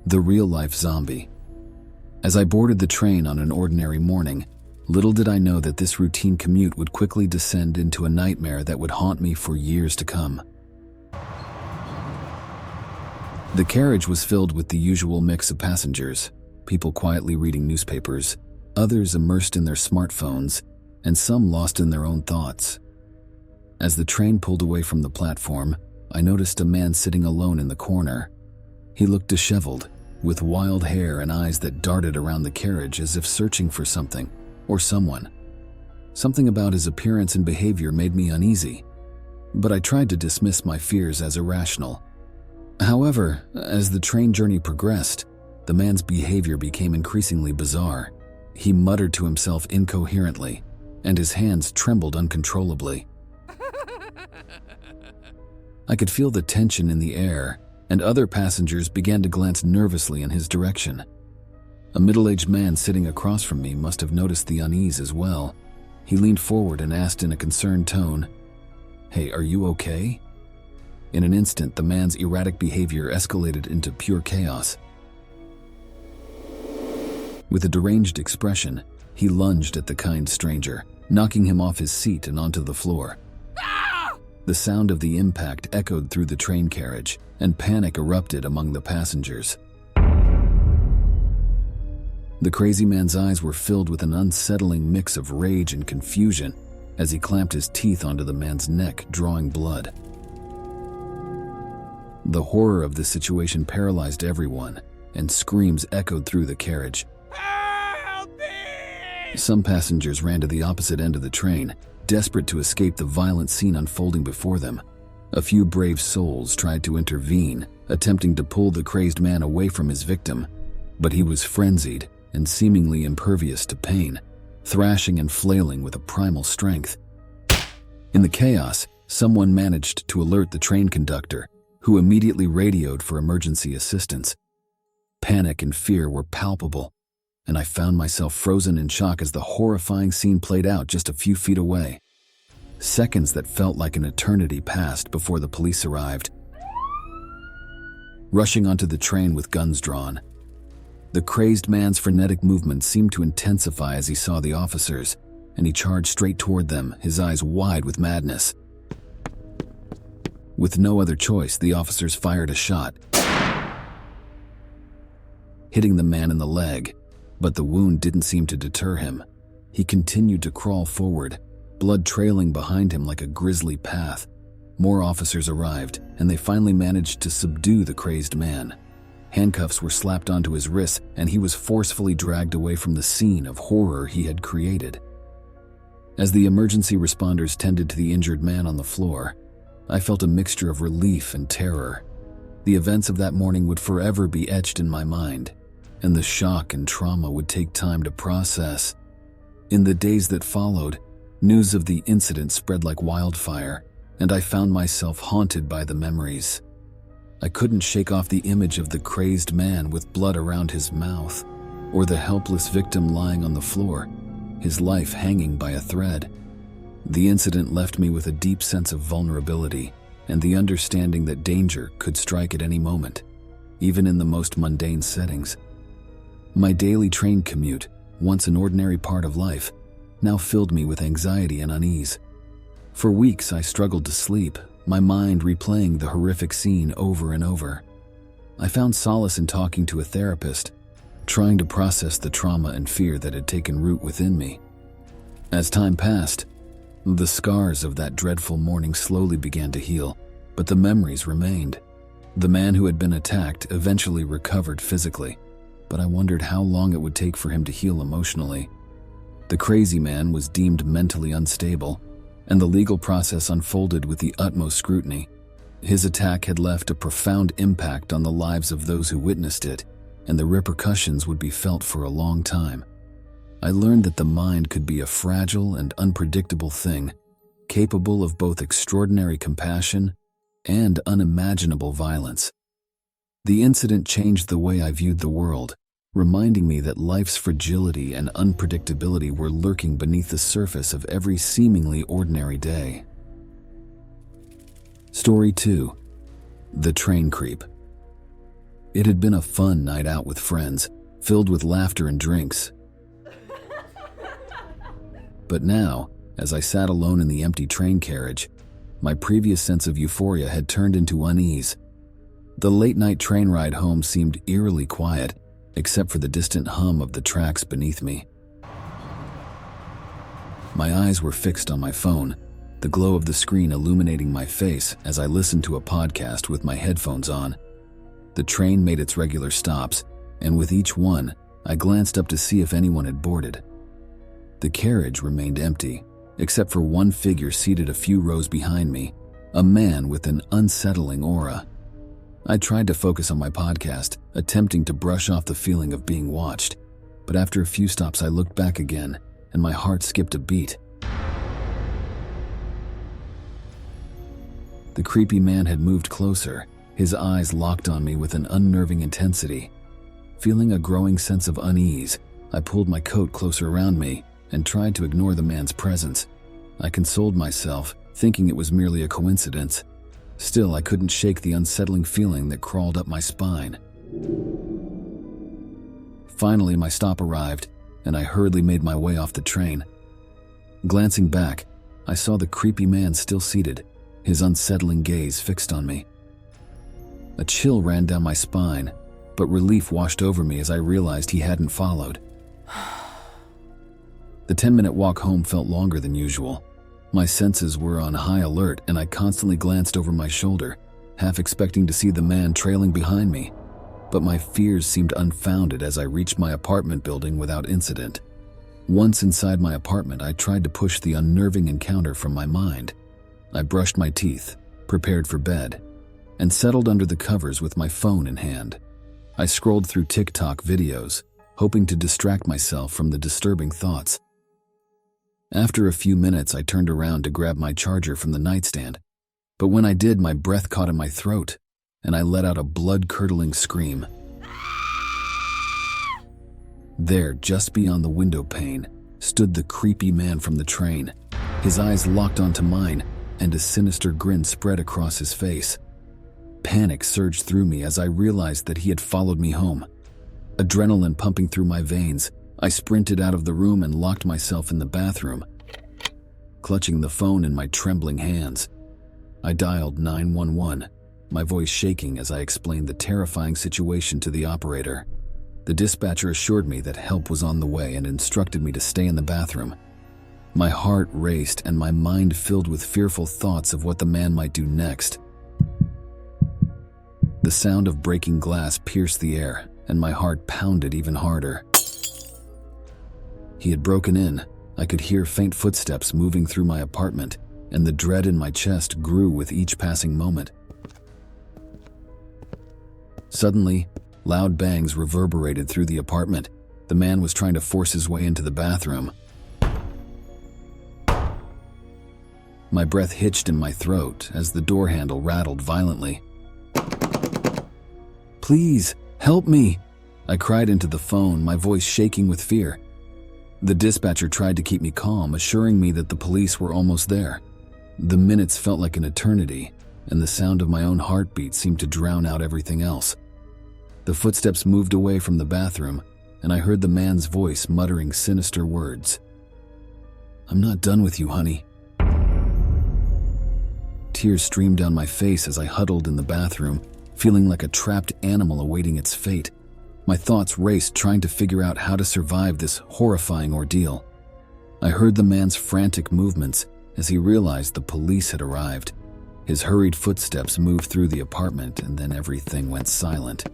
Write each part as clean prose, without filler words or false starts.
The real-life zombie. As I boarded the train on an ordinary morning, little did I know that this routine commute would quickly descend into a nightmare that would haunt me for years to come. The carriage was filled with the usual mix of passengers, people quietly reading newspapers, others immersed in their smartphones, and some lost in their own thoughts. As the train pulled away from the platform, I noticed a man sitting alone in the corner. He looked disheveled, with wild hair and eyes that darted around the carriage as if searching for something or someone. Something about his appearance and behavior made me uneasy, but I tried to dismiss my fears as irrational. However, as the train journey progressed, the man's behavior became increasingly bizarre. He muttered to himself incoherently, and his hands trembled uncontrollably. I could feel the tension in the air, and other passengers began to glance nervously in his direction. A middle-aged man sitting across from me must have noticed the unease as well. He leaned forward and asked in a concerned tone, "Hey, are you okay?" In an instant, the man's erratic behavior escalated into pure chaos. With a deranged expression, he lunged at the kind stranger, knocking him off his seat and onto the floor. The sound of the impact echoed through the train carriage, and panic erupted among the passengers. The crazy man's eyes were filled with an unsettling mix of rage and confusion as he clamped his teeth onto the man's neck, drawing blood. The horror of the situation paralyzed everyone, and screams echoed through the carriage. "Help me!" Some passengers ran to the opposite end of the train, desperate to escape the violent scene unfolding before them. A few brave souls tried to intervene, attempting to pull the crazed man away from his victim, but he was frenzied and seemingly impervious to pain, thrashing and flailing with a primal strength. In the chaos, someone managed to alert the train conductor, who immediately radioed for emergency assistance. Panic and fear were palpable, and I found myself frozen in shock as the horrifying scene played out just a few feet away. Seconds that felt like an eternity passed before the police arrived, rushing onto the train with guns drawn. The crazed man's frenetic movements seemed to intensify as he saw the officers, and he charged straight toward them, his eyes wide with madness. With no other choice, the officers fired a shot, hitting the man in the leg, but the wound didn't seem to deter him. He continued to crawl forward, blood trailing behind him like a grisly path. More officers arrived, and they finally managed to subdue the crazed man. Handcuffs were slapped onto his wrists, and he was forcefully dragged away from the scene of horror he had created. As the emergency responders tended to the injured man on the floor, I felt a mixture of relief and terror. The events of that morning would forever be etched in my mind, and the shock and trauma would take time to process. In the days that followed, news of the incident spread like wildfire, and I found myself haunted by the memories. I couldn't shake off the image of the crazed man with blood around his mouth, or the helpless victim lying on the floor, his life hanging by a thread. The incident left me with a deep sense of vulnerability and the understanding that danger could strike at any moment, even in the most mundane settings. My daily train commute, once an ordinary part of life, now filled me with anxiety and unease. For weeks I struggled to sleep, my mind replaying the horrific scene over and over. I found solace in talking to a therapist, trying to process the trauma and fear that had taken root within me. As time passed, the scars of that dreadful morning slowly began to heal, but the memories remained. The man who had been attacked eventually recovered physically, but I wondered how long it would take for him to heal emotionally. The crazy man was deemed mentally unstable, and the legal process unfolded with the utmost scrutiny. His attack had left a profound impact on the lives of those who witnessed it, and the repercussions would be felt for a long time. I learned that the mind could be a fragile and unpredictable thing, capable of both extraordinary compassion and unimaginable violence. The incident changed the way I viewed the world, reminding me that life's fragility and unpredictability were lurking beneath the surface of every seemingly ordinary day. Story 2. The Train Creep. It had been a fun night out with friends, filled with laughter and drinks. But now, as I sat alone in the empty train carriage, my previous sense of euphoria had turned into unease. The late-night train ride home seemed eerily quiet, except for the distant hum of the tracks beneath me. My eyes were fixed on my phone, the glow of the screen illuminating my face as I listened to a podcast with my headphones on. The train made its regular stops, and with each one, I glanced up to see if anyone had boarded. The carriage remained empty, except for one figure seated a few rows behind me, a man with an unsettling aura. I tried to focus on my podcast, attempting to brush off the feeling of being watched, but after a few stops I looked back again, and my heart skipped a beat. The creepy man had moved closer, his eyes locked on me with an unnerving intensity. Feeling a growing sense of unease, I pulled my coat closer around me and tried to ignore the man's presence. I consoled myself, thinking it was merely a coincidence. Still, I couldn't shake the unsettling feeling that crawled up my spine. Finally, my stop arrived, and I hurriedly made my way off the train. Glancing back, I saw the creepy man still seated, his unsettling gaze fixed on me. A chill ran down my spine, but relief washed over me as I realized he hadn't followed. The 10-minute walk home felt longer than usual. My senses were on high alert, and I constantly glanced over my shoulder, half expecting to see the man trailing behind me. But my fears seemed unfounded as I reached my apartment building without incident. Once inside my apartment, I tried to push the unnerving encounter from my mind. I brushed my teeth, prepared for bed, and settled under the covers with my phone in hand. I scrolled through TikTok videos, hoping to distract myself from the disturbing thoughts. After a few minutes, I turned around to grab my charger from the nightstand, but when I did, my breath caught in my throat, and I let out a blood-curdling scream. There, just beyond the window pane, stood the creepy man from the train. His eyes locked onto mine, and a sinister grin spread across his face. Panic surged through me as I realized that he had followed me home. Adrenaline pumping through my veins, I sprinted out of the room and locked myself in the bathroom, clutching the phone in my trembling hands. I dialed 911, my voice shaking as I explained the terrifying situation to the operator. The dispatcher assured me that help was on the way and instructed me to stay in the bathroom. My heart raced and my mind filled with fearful thoughts of what the man might do next. The sound of breaking glass pierced the air, and my heart pounded even harder. He had broken in. I could hear faint footsteps moving through my apartment, and the dread in my chest grew with each passing moment. Suddenly, loud bangs reverberated through the apartment. The man was trying to force his way into the bathroom. My breath hitched in my throat as the door handle rattled violently. "Please, help me!" I cried into the phone, my voice shaking with fear. The dispatcher tried to keep me calm, assuring me that the police were almost there. The minutes felt like an eternity, and the sound of my own heartbeat seemed to drown out everything else. The footsteps moved away from the bathroom, and I heard the man's voice muttering sinister words. "I'm not done with you, honey." Tears streamed down my face as I huddled in the bathroom, feeling like a trapped animal awaiting its fate. My thoughts raced, trying to figure out how to survive this horrifying ordeal. I heard the man's frantic movements as he realized the police had arrived. His hurried footsteps moved through the apartment, and then everything went silent.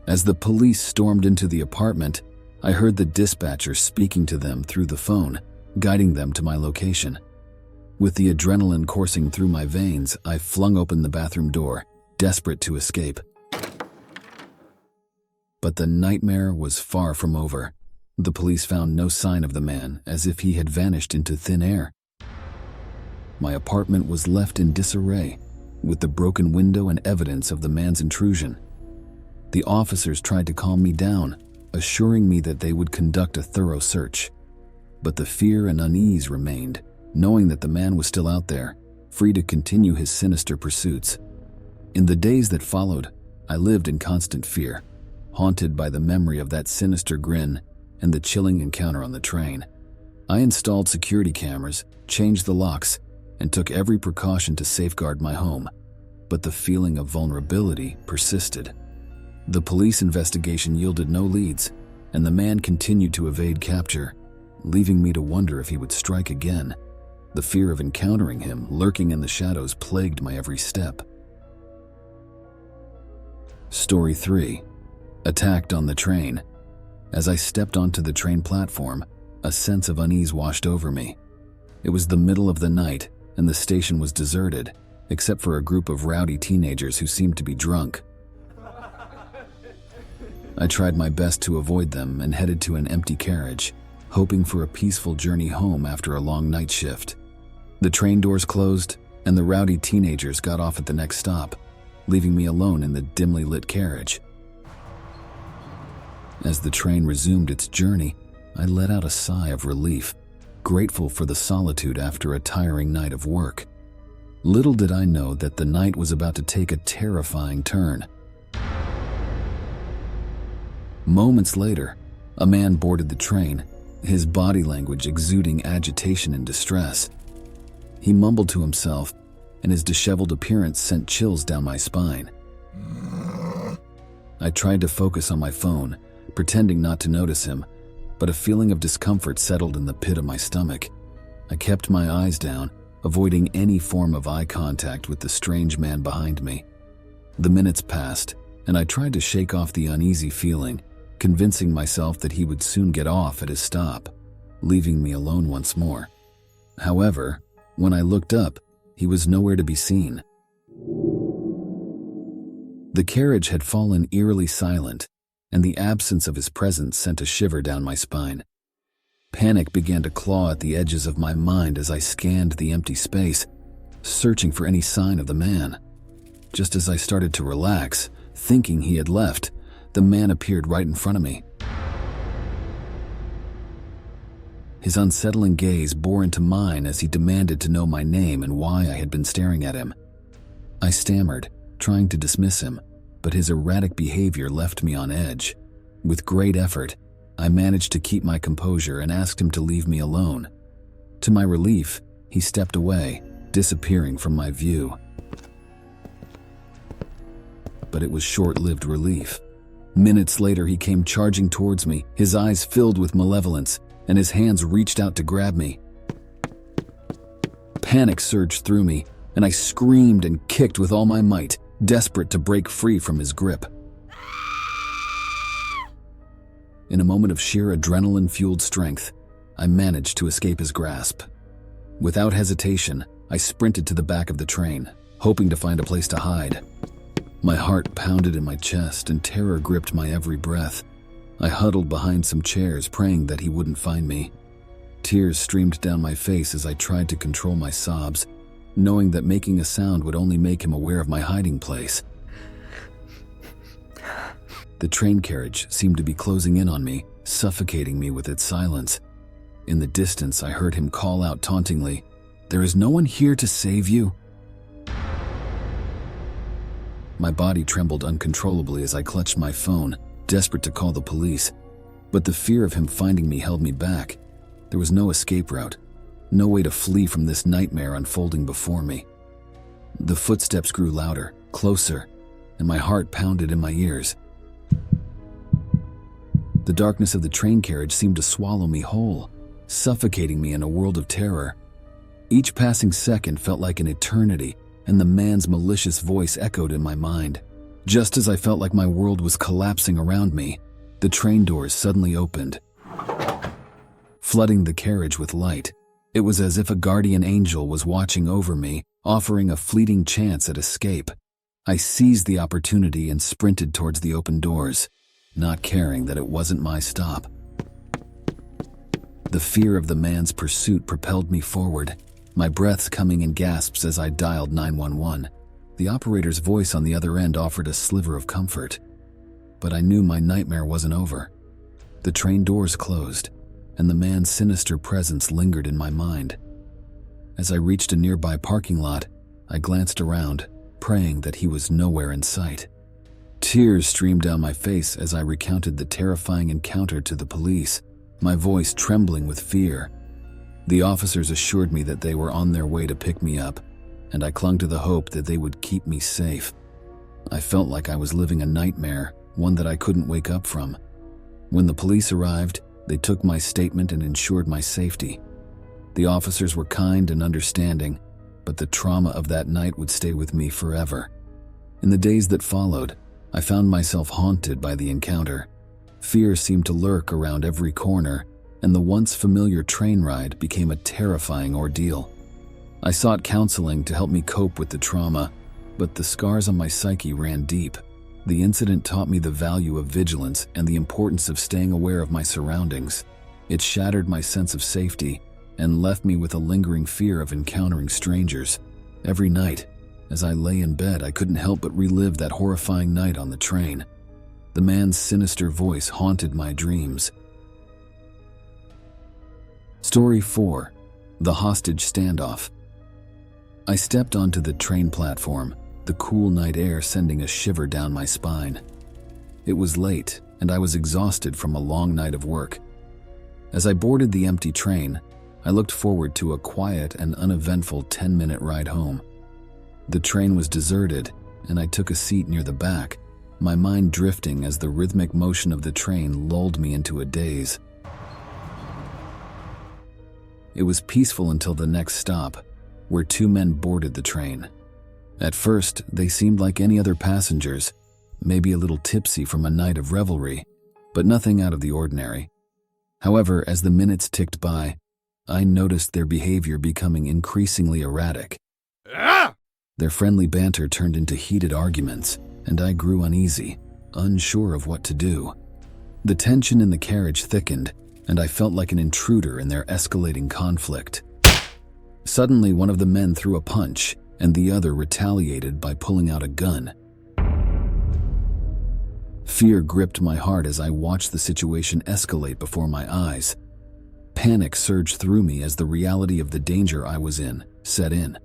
As the police stormed into the apartment, I heard the dispatcher speaking to them through the phone, guiding them to my location. With the adrenaline coursing through my veins, I flung open the bathroom door, desperate to escape. But the nightmare was far from over. The police found no sign of the man, as if he had vanished into thin air. My apartment was left in disarray, with the broken window and evidence of the man's intrusion. The officers tried to calm me down, assuring me that they would conduct a thorough search. But the fear and unease remained, knowing that the man was still out there, free to continue his sinister pursuits. In the days that followed, I lived in constant fear, haunted by the memory of that sinister grin and the chilling encounter on the train. I installed security cameras, changed the locks, and took every precaution to safeguard my home, but the feeling of vulnerability persisted. The police investigation yielded no leads, and the man continued to evade capture, leaving me to wonder if he would strike again. The fear of encountering him lurking in the shadows plagued my every step. Story 3. Attacked on the train. As I stepped onto the train platform, a sense of unease washed over me. It was the middle of the night, and the station was deserted, except for a group of rowdy teenagers who seemed to be drunk. I tried my best to avoid them and headed to an empty carriage, hoping for a peaceful journey home after a long night shift. The train doors closed, and the rowdy teenagers got off at the next stop, leaving me alone in the dimly lit carriage. As the train resumed its journey, I let out a sigh of relief, grateful for the solitude after a tiring night of work. Little did I know that the night was about to take a terrifying turn. Moments later, a man boarded the train, his body language exuding agitation and distress. He mumbled to himself, and his disheveled appearance sent chills down my spine. I tried to focus on my phone, pretending not to notice him, but a feeling of discomfort settled in the pit of my stomach. I kept my eyes down, avoiding any form of eye contact with the strange man behind me. The minutes passed, and I tried to shake off the uneasy feeling, convincing myself that he would soon get off at his stop, leaving me alone once more. However, when I looked up, he was nowhere to be seen. The carriage had fallen eerily silent, and the absence of his presence sent a shiver down my spine. Panic began to claw at the edges of my mind as I scanned the empty space, searching for any sign of the man. Just as I started to relax, thinking he had left, the man appeared right in front of me. His unsettling gaze bore into mine as he demanded to know my name and why I had been staring at him. I stammered, trying to dismiss him, but his erratic behavior left me on edge. With great effort, I managed to keep my composure and asked him to leave me alone. To my relief, he stepped away, disappearing from my view. But it was short-lived relief. Minutes later, he came charging towards me, his eyes filled with malevolence, and his hands reached out to grab me. Panic surged through me, and I screamed and kicked with all my might, desperate to break free from his grip. In a moment of sheer adrenaline-fueled strength, I managed to escape his grasp. Without hesitation, I sprinted to the back of the train, hoping to find a place to hide. My heart pounded in my chest and terror gripped my every breath. I huddled behind some chairs, praying that he wouldn't find me. Tears streamed down my face as I tried to control my sobs, knowing that making a sound would only make him aware of my hiding place. The train carriage seemed to be closing in on me, suffocating me with its silence. In the distance, I heard him call out tauntingly, "There is no one here to save you." My body trembled uncontrollably as I clutched my phone, desperate to call the police. But the fear of him finding me held me back. There was no escape route, no way to flee from this nightmare unfolding before me. The footsteps grew louder, closer, and my heart pounded in my ears. The darkness of the train carriage seemed to swallow me whole, suffocating me in a world of terror. Each passing second felt like an eternity, and the man's malicious voice echoed in my mind. Just as I felt like my world was collapsing around me, the train doors suddenly opened, flooding the carriage with light. It was as if a guardian angel was watching over me, offering a fleeting chance at escape. I seized the opportunity and sprinted towards the open doors, not caring that it wasn't my stop. The fear of the man's pursuit propelled me forward, my breaths coming in gasps as I dialed 911. The operator's voice on the other end offered a sliver of comfort, but I knew my nightmare wasn't over. The train doors closed, and the man's sinister presence lingered in my mind. As I reached a nearby parking lot, I glanced around, praying that he was nowhere in sight. Tears streamed down my face as I recounted the terrifying encounter to the police, my voice trembling with fear. The officers assured me that they were on their way to pick me up, and I clung to the hope that they would keep me safe. I felt like I was living a nightmare, one that I couldn't wake up from. When the police arrived, they took my statement and ensured my safety. The officers were kind and understanding, but the trauma of that night would stay with me forever. In the days that followed, I found myself haunted by the encounter. Fear seemed to lurk around every corner, and the once familiar train ride became a terrifying ordeal. I sought counseling to help me cope with the trauma, but the scars on my psyche ran deep. The incident taught me the value of vigilance and the importance of staying aware of my surroundings. It shattered my sense of safety and left me with a lingering fear of encountering strangers. Every night, as I lay in bed, I couldn't help but relive that horrifying night on the train. The man's sinister voice haunted my dreams. Story 4. The Hostage Standoff. I stepped onto the train platform, the cool night air sending a shiver down my spine. It was late, and I was exhausted from a long night of work. As I boarded the empty train, I looked forward to a quiet and uneventful 10-minute ride home. The train was deserted, and I took a seat near the back, my mind drifting as the rhythmic motion of the train lulled me into a daze. It was peaceful until the next stop, where two men boarded the train. At first, they seemed like any other passengers, maybe a little tipsy from a night of revelry, but nothing out of the ordinary. However, as the minutes ticked by, I noticed their behavior becoming increasingly erratic. Their friendly banter turned into heated arguments, and I grew uneasy, unsure of what to do. The tension in the carriage thickened, and I felt like an intruder in their escalating conflict. Suddenly, one of the men threw a punch, and the other retaliated by pulling out a gun. Fear gripped my heart as I watched the situation escalate before my eyes. Panic surged through me as the reality of the danger I was in set in.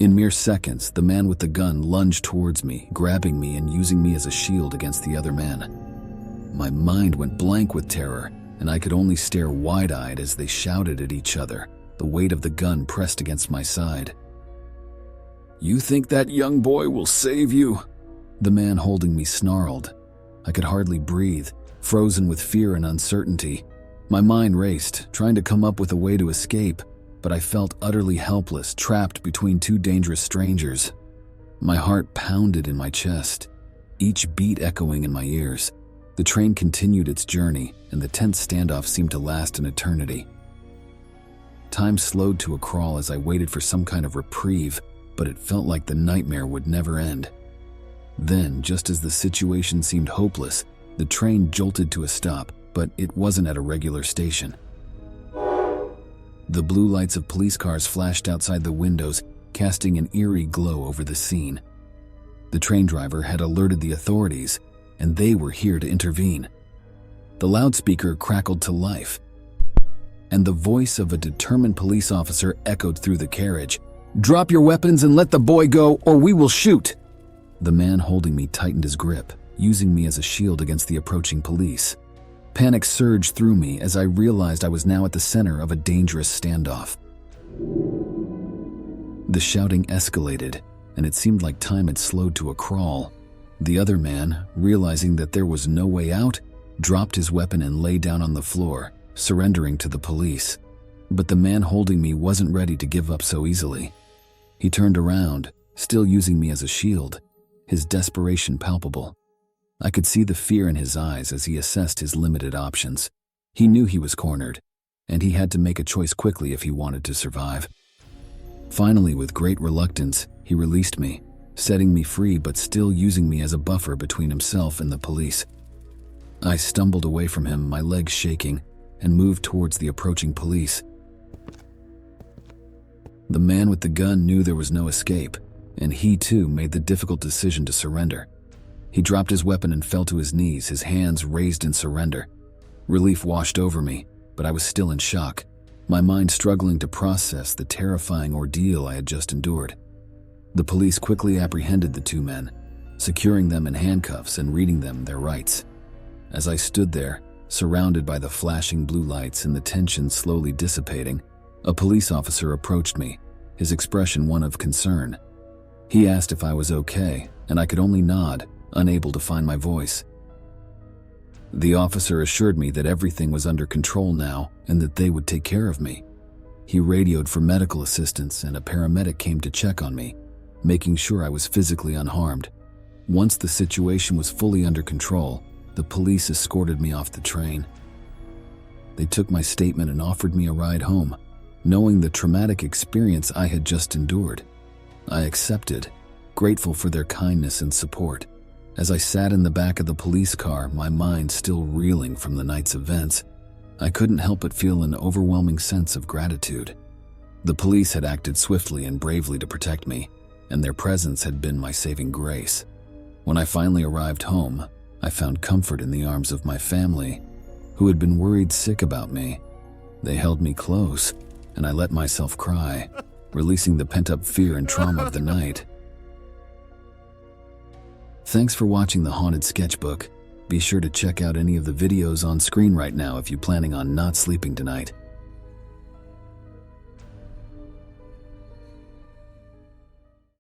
In mere seconds, the man with the gun lunged towards me, grabbing me and using me as a shield against the other man. My mind went blank with terror, and I could only stare wide-eyed as they shouted at each other, the weight of the gun pressed against my side. "You think that young boy will save you?" The man holding me snarled. I could hardly breathe, frozen with fear and uncertainty. My mind raced, trying to come up with a way to escape, but I felt utterly helpless, trapped between two dangerous strangers. My heart pounded in my chest, each beat echoing in my ears. The train continued its journey, and the tense standoff seemed to last an eternity. Time slowed to a crawl as I waited for some kind of reprieve, but it felt like the nightmare would never end. Then, just as the situation seemed hopeless, the train jolted to a stop, but it wasn't at a regular station. The blue lights of police cars flashed outside the windows, casting an eerie glow over the scene. The train driver had alerted the authorities, and they were here to intervene. The loudspeaker crackled to life, and the voice of a determined police officer echoed through the carriage. "Drop your weapons and let the boy go, or we will shoot!" The man holding me tightened his grip, using me as a shield against the approaching police. Panic surged through me as I realized I was now at the center of a dangerous standoff. The shouting escalated, and it seemed like time had slowed to a crawl. The other man, realizing that there was no way out, dropped his weapon and lay down on the floor, surrendering to the police. But the man holding me wasn't ready to give up so easily. He turned around, still using me as a shield, his desperation palpable. I could see the fear in his eyes as he assessed his limited options. He knew he was cornered, and he had to make a choice quickly if he wanted to survive. Finally, with great reluctance, he released me, setting me free but still using me as a buffer between himself and the police. I stumbled away from him, my legs shaking, and moved towards the approaching police. The man with the gun knew there was no escape, and he too made the difficult decision to surrender. He dropped his weapon and fell to his knees, his hands raised in surrender. Relief washed over me, but I was still in shock, my mind struggling to process the terrifying ordeal I had just endured. The police quickly apprehended the two men, securing them in handcuffs and reading them their rights. As I stood there, surrounded by the flashing blue lights and the tension slowly dissipating, a police officer approached me, his expression one of concern. He asked if I was okay, and I could only nod, unable to find my voice. The officer assured me that everything was under control now and that they would take care of me. He radioed for medical assistance and a paramedic came to check on me, making sure I was physically unharmed. Once the situation was fully under control, the police escorted me off the train. They took my statement and offered me a ride home, knowing the traumatic experience I had just endured. I accepted, grateful for their kindness and support. As I sat in the back of the police car, my mind still reeling from the night's events, I couldn't help but feel an overwhelming sense of gratitude. The police had acted swiftly and bravely to protect me, and their presence had been my saving grace. When I finally arrived home, I found comfort in the arms of my family, who had been worried sick about me. They held me close, and I let myself cry, releasing the pent-up fear and trauma of the night. Thanks for watching the Haunted Sketchbook. Be sure to check out any of the videos on screen right now if you're planning on not sleeping tonight.